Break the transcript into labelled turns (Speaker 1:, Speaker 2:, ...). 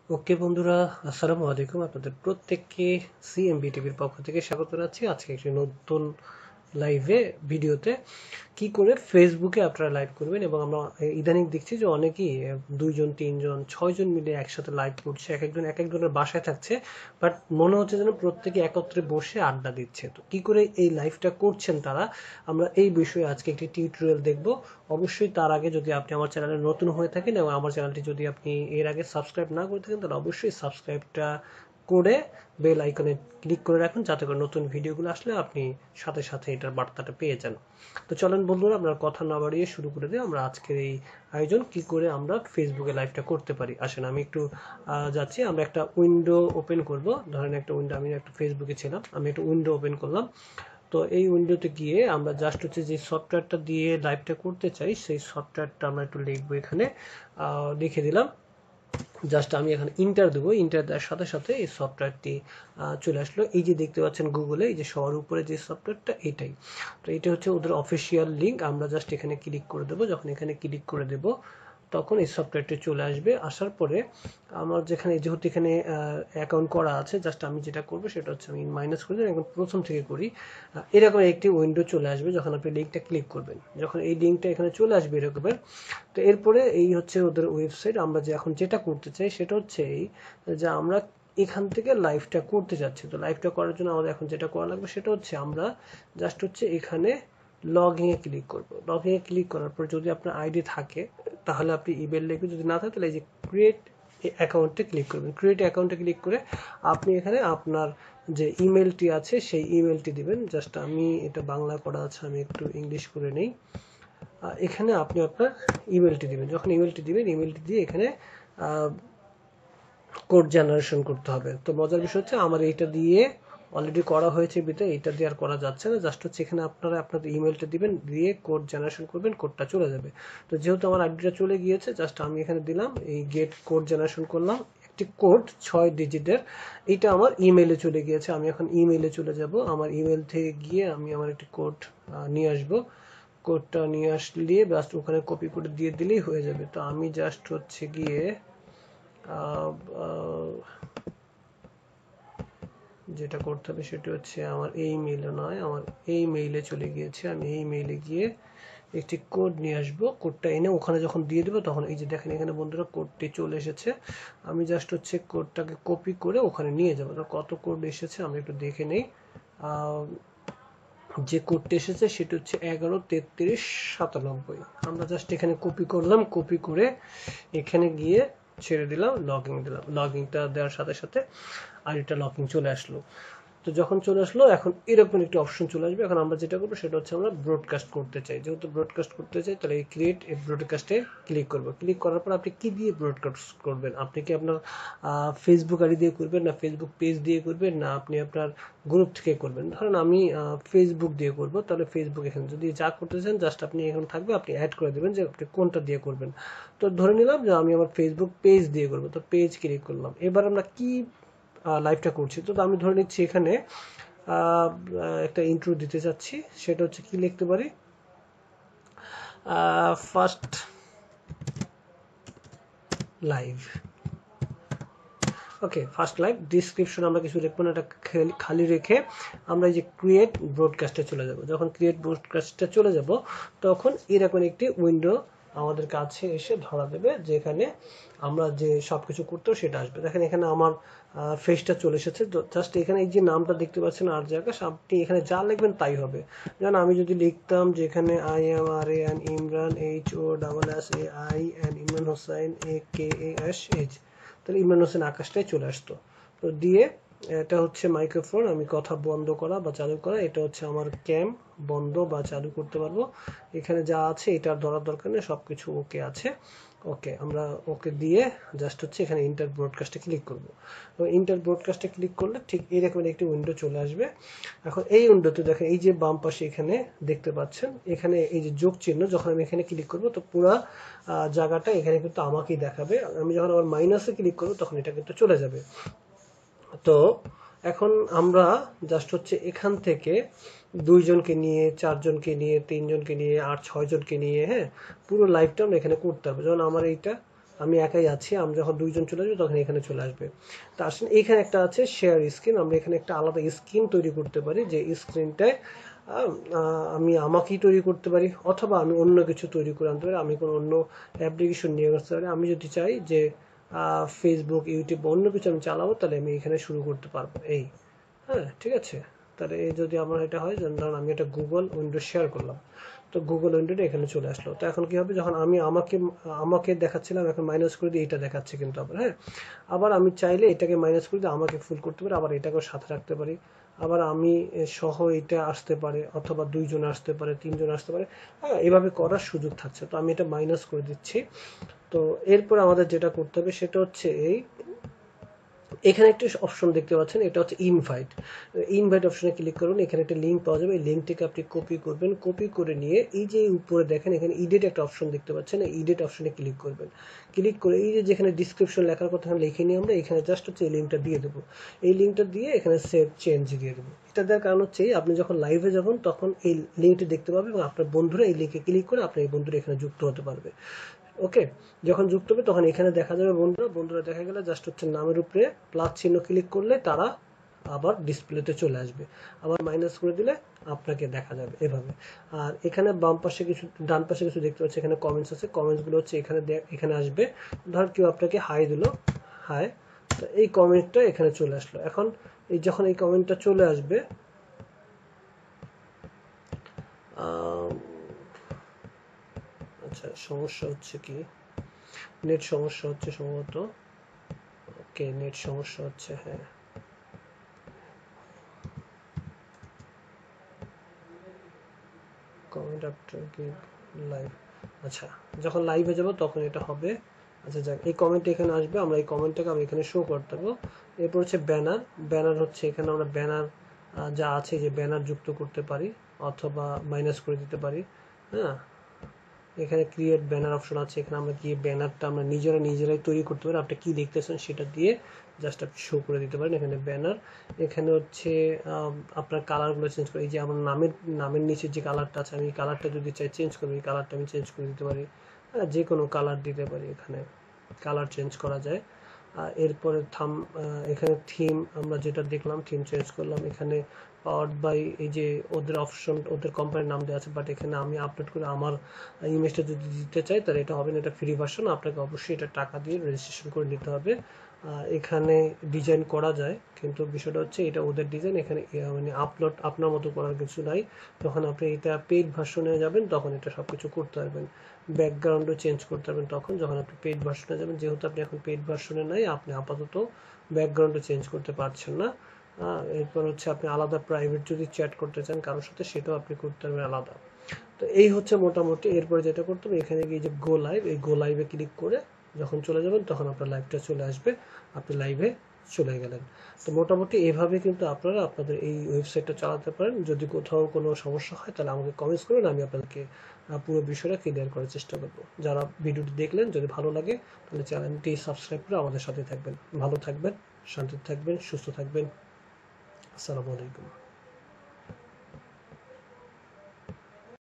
Speaker 1: ওকে বন্ধুরা, আসসালামু আলাইকুম। আপনাদের প্রত্যেককে সিএমবি টিভির পক্ষ থেকে স্বাগত জানাচ্ছি আজকে একটি নতুন লাইভে ভিডিওতে। কি করে ফেসবুকে আপনারা লাইভ করবেন, এবং আমরা ইদানিং দেখছি যে অনেকেই 2 জন 3 জন 6 জন মিলে একসাথে লাইভ করছে, এক একজনের বাসায় থাকছে, বাট মনে হচ্ছে যেন প্রত্যেকে একত্রে বসে আড্ডা দিচ্ছে। তো কি করে এই লাইভটা করছেন তারা, আমরা এই বিষয়ে আজকে একটি টিউটোরিয়াল দেখব। অবশ্যই তার আগে যদি আপনি আমার চ্যানেলে নতুন হয়ে থাকেন এবং আমার চ্যানেলটি যদি আপনি এর আগে সাবস্ক্রাইব না করে থাকেন, তাহলে অবশ্যই সাবস্ক্রাইবটা করে বেল আইকনে ক্লিক করে রাখুন, যাতে করে নতুন ভিডিওগুলো আসলে আপনি সাথে সাথে এটার বার্তাটা পেয়ে যান। তো চলেন বন্ধুরা, আমরা কথা না বাড়িয়ে শুরু করে দিই আমরা আজকের এই আয়োজন, কি করে আমরা ফেসবুকে লাইভটা করতে পারি। আসেন আমি একটু যাচ্ছি, আমরা একটা উইন্ডো ওপেন করব। ধরেন একটা উইন্ডো, আমি একটা ফেসবুকে ছিলাম, আমি একটা উইন্ডো ওপেন করলাম। তো এই উইন্ডোতে গিয়ে আমরা জাস্ট হচ্ছে যে সফটওয়্যারটা দিয়ে লাইভটা করতে চাই, সেই সফটওয়্যারটা আমরা একটু লিখবো এখানে। লিখে দিলাম। জাস্ট আমি এখানে ইন্টার দেবো, ইন্টার দেওয়ার সাথে সাথে এই সফটওয়্যারটি চলে আসলো। এই যে দেখতে পাচ্ছেন গুগলে, এই যে সবার উপরে যে সফটওয়্যারটা, এটাই। তো এটা হচ্ছে ওদের অফিসিয়াল লিঙ্ক। আমরা জাস্ট এখানে ক্লিক করে দেবো। যখন এখানে ক্লিক করে দেবো তখন এই সফটওয়্যারটি চলে আসবে। আসার পরে আমার যেখানে, যেহেতু এখানে অ্যাকাউন্ট করা আছে, জাস্ট আমি যেটা করবো সেটা হচ্ছে আমি মাইনাস করে দিই, এখন প্রথম থেকে করি। এরকম একটি উইন্ডো চলে আসবে যখন আপনি লিঙ্কটা ক্লিক করবেন। যখন এই লিঙ্কটা এখানে চলে আসবে এরকমের, তো এরপরে এই হচ্ছে ওদের ওয়েবসাইট। আমরা যে এখন যেটা করতে চাই সেটা হচ্ছে এই যে আমরা এখান থেকে লাইভটা করতে যাচ্ছি। তো লাইভটা করার জন্য আমাদের এখন যেটা করা লাগবে সেটা হচ্ছে আমরা জাস্ট হচ্ছে এখানে লগইন এ ক্লিক করব। লগইন এ ক্লিক করার পর যদি আপনার আইডি থাকে তাহলে আপনি ইমেল লিখবেন, যদি না থাকে তাহলে এই যে ক্রিয়েট অ্যাকাউন্টে ক্লিক করবেন। ক্রিয়েট অ্যাকাউন্টে ক্লিক করে আপনি এখানে আপনার যে ইমেলটি আছে সেই ইমেলটি দিবেন। জাস্ট আমি এটা বাংলা করা আছে, আমি একটু ইংলিশ করে নেই। এখানে আপনি আপনার ইমেলটি দিবেন। যখন ইমেলটি দিবেন, ইমেলটি দিয়ে এখানে কোড জেনারেশন করতে হবে। তো মজার বিষয় হচ্ছে আমার এইটা দিয়ে অলরেডি করা হয়েছে, বিধায় এইটা দিয়ে আর করা যাচ্ছে না। জাস্ট হচ্ছে এখানে আপনারা আপনাদের ইমেলটা দিবেন, দিয়ে কোড জেনারেশন করবেন, কোডটা চলে যাবে। তো যেহেতু আমার আইডিটা চলে গিয়েছে, জাস্ট আমি এখানে দিলাম, এই গেট কোড জেনারেশন করলাম, একটি কোড 6 ডিজিটের, এইটা আমার ইমেইলে চলে গিয়েছে। আমি এখন ইমেইলে চলে যাব। আমার ইমেল থেকে গিয়ে আমি আমার একটি কোড নিয়ে আসব। কোডটা নিয়ে আসলে জাস্ট ওখানে কপি করে দিয়ে দিলেই হয়ে যাবে। তো আমি জাস্ট হচ্ছে গিয়ে যেটা করতে হবে সেটা হচ্ছে, আমার এই মেইলে নয়, আমার এই মেইলে চলে গিয়েছে। আমি এই মেইলে গিয়ে একটি কোড নিয়ে আসবো। কোডটা এনে ওখানে যখন দিয়ে দেবো তখন এই যে দেখেন এখানে বন্ধুরা কোডটি চলে এসেছে। আমি জাস্ট হচ্ছে কোডটাকে কপি করে ওখানে নিয়ে যাবো। তো কত কোড এসেছে আমরা একটু দেখে নেই। যে কোডটি এসেছে সেটা হচ্ছে 113397। আমরা জাস্ট এখানে কপি করলাম, কপি করে এখানে গিয়ে ছেড়ে দিলাম, লগইন দিলাম। লগইনটা দেওয়ার সাথে সাথে আইডিটা লগইন চলে আসলো। তো যখন চলে আসলো এখন এরকম একটা অপশন চলে আসবে। এখন আমরা যেটা করবো সেটা হচ্ছে আমরা ব্রডকাস্ট করতে চাই। যেহেতু ব্রডকাস্ট করতে চাই তাহলে এই ক্রিয়েট এই ব্রডকাস্টে ক্লিক করবো। ক্লিক করার পর আপনি কি দিয়ে ব্রডকাস্ট করবেন? আপনি কি আপনার ফেসবুক আইডি দিয়ে করবেন, না ফেসবুক পেজ দিয়ে করবেন, না আপনি আপনার গ্রুপ থেকে করবেন? ধরেন আমি ফেসবুক দিয়ে করবো, তাহলে ফেসবুক এখানে যদি যা করতে চান জাস্ট আপনি এখানে থাকবে, আপনি অ্যাড করে দেবেন যে আপনি কোনটা দিয়ে করবেন। তো ধরে নিলাম যে আমি আমার ফেসবুক পেজ দিয়ে করবো, তো পেজ ক্লিক করলাম। এবার আমরা কি লাইভটা করছি, তো আমি ধরে নিচ্ছি এখানে একটা ইন্ট্রো দিতে চাচ্ছি। সেটা হচ্ছে কি লিখতে পারি, ফার্স্ট লাইভ। ওকে, ফার্স্ট লাইভ। ডিসক্রিপশন আমরা কিছু লিখবো না, এটা খালি রেখে আমরা এই যে ক্রিয়েট ব্রডকাস্টে চলে যাব। যখন ক্রিয়েট ব্রডকাস্টে চলে যাব তখন এরকম একটি উইন্ডো আমাদের কাছে এসে ধরা দেবে, যেখানে আমরা যে সবকিছু করতে সেটা আসবে। দেখেন এখানে আমার ফেসটা চলে এসেছে। জাস্ট এখানে এই যে নামটা দেখতে পাচ্ছেন আর জায়গা, আপনি এখানে যা লিখবেন তাই হবে। যেমন আমি যদি লিখতাম যে এখানে IMRAN Imran HOSSAI and Imran Hossain AKASH, তাহলে ইমরান হোসেন আকাশটাই চলে আসতো। তো দিয়ে এটা হচ্ছে মাইক্রোফোন, আমি কথা বন্ধ করা বা চালু করা। এটা হচ্ছে আমার ক্যাম, বন্ধ বা চালু করতে পারবো। এখানে যা আছে এটা ধরার দরকার নেই, সবকিছু ওকে আছে। ওকে, আমরা ওকে দিয়ে জাস্ট হচ্ছে এখানে ইন্টার ব্রডকাস্টে ক্লিক করব। তো ইন্টার ব্রডকাস্টে ক্লিক করলে ঠিক এরকম একটি উইন্ডো চলে আসবে। এখন এই উইন্ডোতে দেখেন এই যে বাম পাশে এখানে দেখতে পাচ্ছেন, এখানে এই যে যোগ চিহ্ন, যখন আমি এখানে ক্লিক করব তো পুরো জায়গাটা এখানে কিন্তু আমাকেই দেখাবে। আমি যখন আবার মাইনাসে ক্লিক করব তখন এটা কিন্তু চলে যাবে। তো এখন আমরা জাস্ট হচ্ছে এখান থেকে 2 জনকে নিয়ে, 4 জনকে নিয়ে, 3 জনকে নিয়ে, 8 6 জনকে নিয়ে, হ্যাঁ, পুরো লাইভটা আমরা এখানে করতে হবে। যেমন আমার এইটা আমি একাই আছি, আমি যখন দুইজন চলে আসবে তখন এখানে চলে আসবে। তা আসলে এখানে একটা আছে শেয়ার স্ক্রিন, আমরা এখানে একটা আলাদা স্ক্রিন তৈরি করতে পারি, যে স্ক্রিনটায় আমি আমাকেই তৈরি করতে পারি, অথবা আমি অন্য কিছু তৈরি করে আনতে পারি, আমি কোনো অন্য অ্যাপ্লিকেশন নিয়ে আসতে পারি। আমি যদি চাই যে ফেসবুক, ইউটিউব অন্য কিছু আমি চালাবো, তাহলে আমি এখানে শুরু করতে পারবো। হ্যাঁ, ঠিক আছে। তাহলে এই যদি আমার এটা হয়, ধরুন আমি একটা গুগল উইন্ডো শেয়ার করলাম, তো গুগল উইন্ডোটা এখানে চলে আসলো। তো এখন কি হবে, যখন আমি আমাকে আমাকে দেখাচ্ছিলাম, এখন মাইনাস করে দিয়ে এটা দেখাচ্ছে কিন্তু আবার। হ্যাঁ, আবার আমি চাইলে এটাকে মাইনাস করে দিয়ে আমাকে ফুল করতে পারি, আবার এটাকেও সাথে রাখতে পারি, আবার আমি সহ এটা আসতে পারে, অথবা দুইজন আসতে পারে, তিনজন আসতে পারে। হ্যাঁ, এভাবে করার সুযোগ থাকছে। তো আমি এটা মাইনাস করে দিচ্ছি। তো এরপর আমাদের যেটা করতে হবে সেটা হচ্ছে এখানে একটি অপশন দেখতে পাচ্ছেন, এটা হচ্ছে ইনভাইট। ইনভাইট অপশনে ক্লিক করুন, এখানে একটা লিঙ্ক পাওয়া যাবে, এই লিঙ্কটিকে আপনি কপি করবেন, কপি করে নিয়ে এই যে উপরে দেখেন এখানে ইডিট একটা অপশন দেখতে পাচ্ছেন, এই ইডিট অপশনে ক্লিক করবেন। ক্লিক করে এই যে যেখানে ডিসক্রিপশন লেখার কথা লিখে নিয়ে আমরা এখানে জাস্ট হচ্ছে এই লিঙ্কটা দিয়ে দেবো। এই লিঙ্কটা দিয়ে এখানে সেভ চেঞ্জ দিয়ে দেবো। এটা দেওয়ার কারণ হচ্ছে আপনি যখন লাইভে যাবেন তখন এই লিঙ্কটি দেখতে পাবে, এবং আপনার বন্ধুরা এই লিঙ্কে ক্লিক করে আপনার এই বন্ধুরা এখানে যুক্ত হতে পারবে। ওকে, যখন যুক্ত হবে তখন এখানে দেখা যাবে বন্ধুরা দেখা গেলে জাস্ট হচ্ছে নামের উপরে প্লাস চিহ্ন ক্লিক করলে তারা আবার ডিসপ্লেতে চলে আসবে, আবার মাইনাস করে দিলে আপনাকে দেখা যাবে এভাবে। আর এখানে বাম পাশে কিছু, ডান পাশে কিছু দেখতে পাচ্ছি, এখানে কমেন্টস আছে, কমেন্টসগুলো হচ্ছে এখানে আসবে। ধর কেউ আপনাকে হাই দিল, হাই, তো এই কমেন্টটা এখানে চলে আসলো। এখন যখন এই কমেন্টটা চলে আসবে, আচ্ছা সমস্যা হচ্ছে কি, নেট সমস্যা হচ্ছে সম্ভবত। ওকে, নেট সমস্যা হচ্ছে, হ্যাঁ। কমেন্ট আফটার গিভ লাইভ, আচ্ছা যখন লাইভে যাব তখন এটা হবে। আচ্ছা যাক, এই কমেন্ট এখানে আসবে, আমরা এই কমেন্টটাকে আমি এখানে শো করতে পারবো। এরপর হচ্ছে ব্যানার। ব্যানার হচ্ছে এখানে আমরা ব্যানার যা আছে, যে ব্যানার যুক্ত করতে পারি অথবা মাইনাস করে দিতে পারি। হ্যাঁ, এখানে ক্রিয়েট ব্যানার অপশন আছে, এখানে আমরা গিয়ে ব্যানারটা আমরা নিজেরাই তৈরি করতে পারি। আপনি কি দেখতেছেন সেটা দিয়ে জাস্ট আপনি শো করে দিতে পারেন এখানে ব্যানার। এখানে হচ্ছে আপনার কালারগুলো চেঞ্জ করে, এই যে আমার নামের নিচে যে কালারটা আছে, আমি এই কালারটা যদি চাই চেঞ্জ করবো, এই কালারটা আমি চেঞ্জ করে দিতে পারি। হ্যাঁ, যে কোনো কালার দিতে পারি, এখানে কালার চেঞ্জ করা যায়। এরপরে এখানে থিম আমরা যেটা দেখলাম, থিম চেঞ্জ করলাম। এখানে পাওয়ার্ড বাই, এই যে ওদের অপশন, ওদের কোম্পানির নাম দেওয়া আছে, বাট এখানে আমি আপলোড করে আমার ইমেজটা যদি দিতে চাই তাহলে এটা হবে না, এটা ফ্রি ভার্সন, আপনাকে অবশ্যই এটা টাকা দিয়ে রেজিস্ট্রেশন করে নিতে হবে। এখানে ডিজাইন করা যায়, কিন্তু বিষয়টা হচ্ছে এটা ওদের ডিজাইন, এখানে মানে আপলোড আপনার মতো করার কিছু নাই। যখন আপনি এটা পেইড ভার্সনে যাবেন তখন এটা সবকিছু করতে পারবেন, ব্যাকগ্রাউন্ডও চেঞ্জ করতে পারবেন তখন যখন আপনি পেইড ভার্সনে যাবেন। যেহেতু আপনি এখন পেইড ভার্সনে নাই, আপনি আপাতত ব্যাকগ্রাউন্ডও চেঞ্জ করতে পারছেন না। এরপর হচ্ছে আপনি আলাদা প্রাইভেট যদি চ্যাট করতে চান কারোর সাথে, সেটাও আপনি করতে পারবেন আলাদা। তো এই হচ্ছে মোটামুটি। এরপরে যেটা করতে হবে, এখানে গিয়ে যে গো লাইভ, এই গো লাইভে ক্লিক করে যখন চলে যাবেন তখন আপনার লাইভটা চলে আসবে, আপনি লাইভে চলে গেলেন। তো মোটামুটি এভাবে কিন্তু আপনারা আপনাদের এই ওয়েবসাইটটা চালাতে পারেন। যদি কোথাও কোনো সমস্যা হয় তাহলে আমাকে কমেন্টস করবেন, আমি আপনাদেরকে পুরো বিষয়টা ক্লিয়ার করার চেষ্টা করব। যারা ভিডিওটি দেখলেন, যদি ভালো লাগে তাহলে চ্যানেলটি সাবস্ক্রাইব করে আমাদের সাথে থাকবেন। ভালো থাকবেন, শান্তিতে থাকবেন, সুস্থ থাকবেন। আসসালামু আলাইকুম।